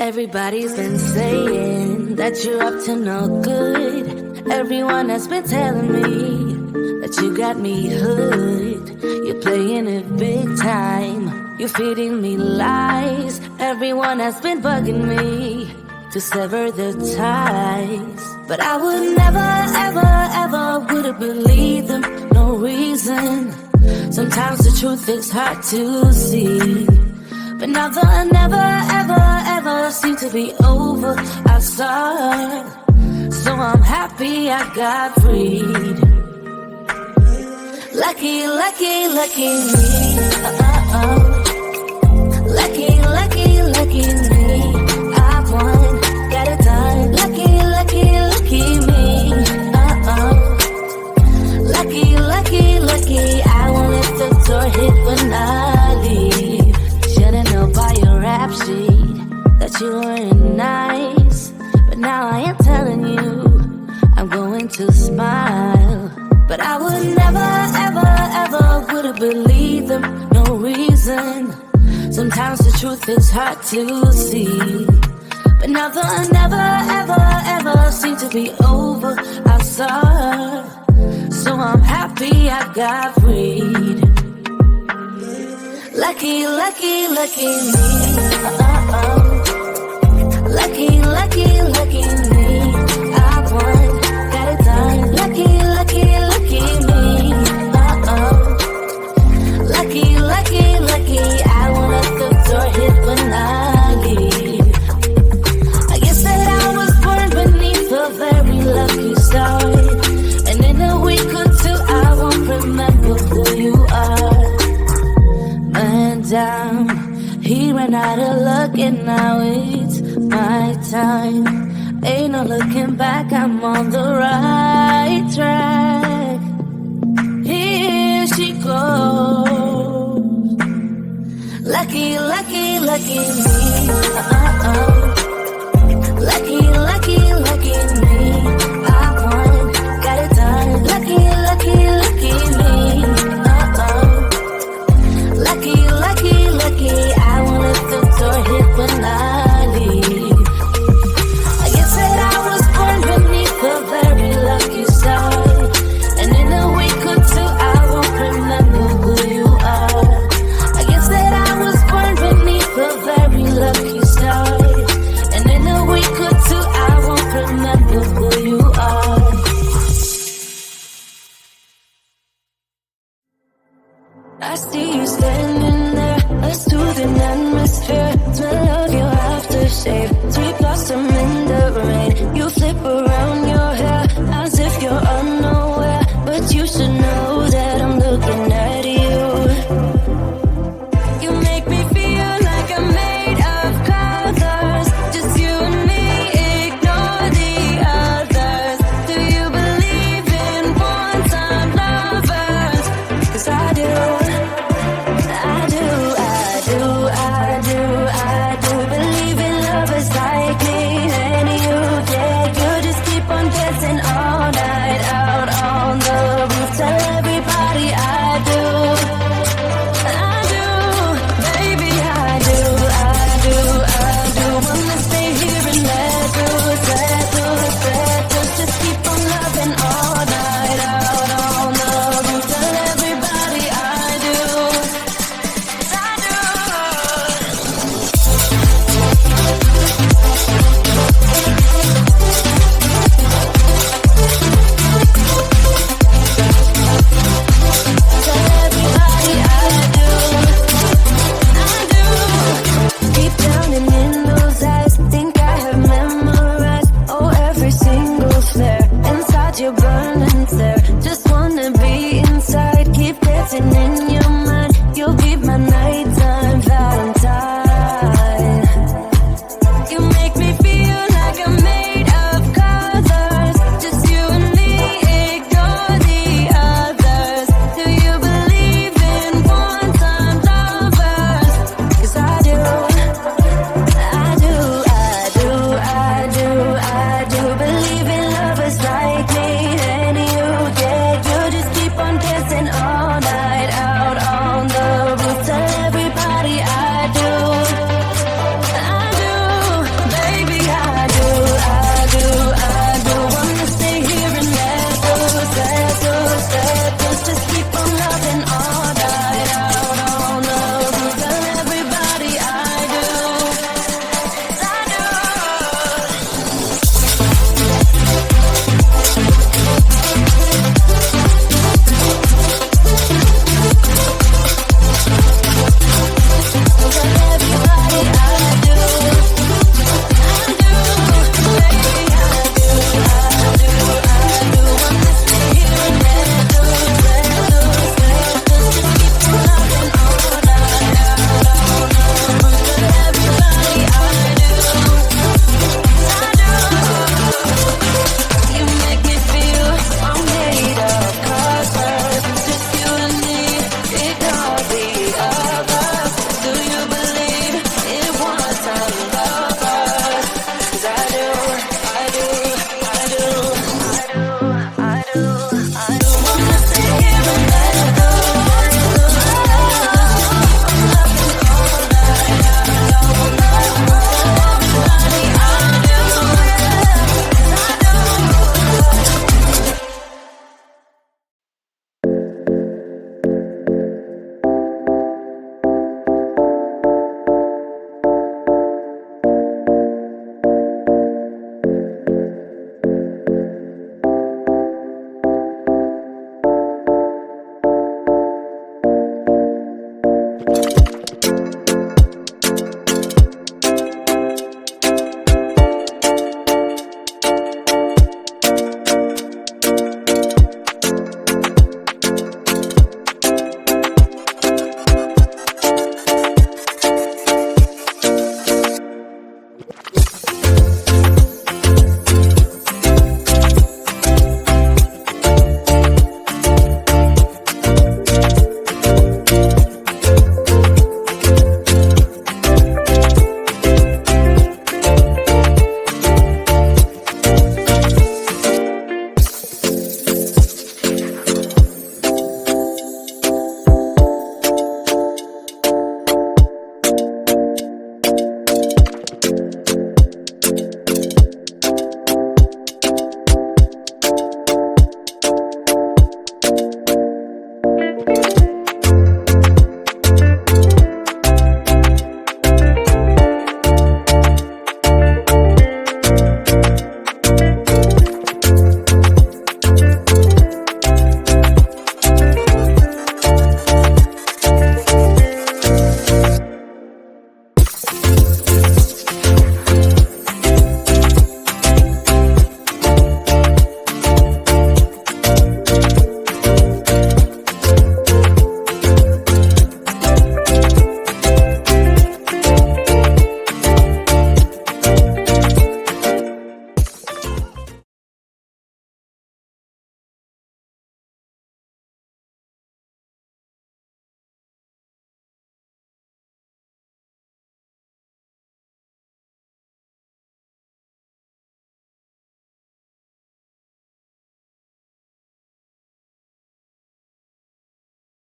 Everybody's been saying that you're up to no good. Everyone has been telling me that you got me hooked. You're playing it big time. You're feeding me lies. Everyone has been bugging me to sever the ties. But I would never, ever, ever would have believed them. No reason. Sometimes the truth is hard to see. But now the never, ever, ever seem to be over. I saw, so I'm happy I got freed. Lucky, lucky, lucky me. Lucky, lucky, lucky me. I won, got it done. Lucky, lucky, lucky me. Lucky, lucky, lucky. I won't let the door hit when I leave. Should've known by your rap sheet that you weren't nice. But now I am telling you, I'm going to smile. But I would never, ever, ever would have believed them. No reason. Sometimes the truth is hard to see. But now the never, ever, ever seem to be over. I saw, so I'm happy I got freed. Lucky, lucky, lucky me. Lucky, lucky, lucky me. I won, got it done. Lucky, lucky, lucky me. Lucky, lucky, lucky. I won't let the door hit when I leave. I guess that I was born beneath a very lucky star. And in a week or two I won't remember who you are. Man down, he ran out of luck and now it's my time. Ain't no looking back, I'm on the right track. Here she goes. Lucky, lucky, lucky me. Lucky, lucky, lucky me. I won, got it done. Lucky, lucky, lucky me. Lucky, lucky, lucky. I won't let the door hit when I leave. I guess that I was born beneath a very lucky star. And in a week or two I won't remember who you are. I guess that I was born beneath a very lucky star. And in a week or two I won't remember who you are. I see you standing there, a soothing atmosphere. Smell of your aftershave, sweet blossom in the rain. You flip around your hair as if you're unaware, but you should know that I'm looking at you. You make me feel like I'm made of colors. Just you and me, ignore the others. Do you believe in one-time lovers? 'Cause I do. I do believe in lovers like me and you. Yeah, you just keep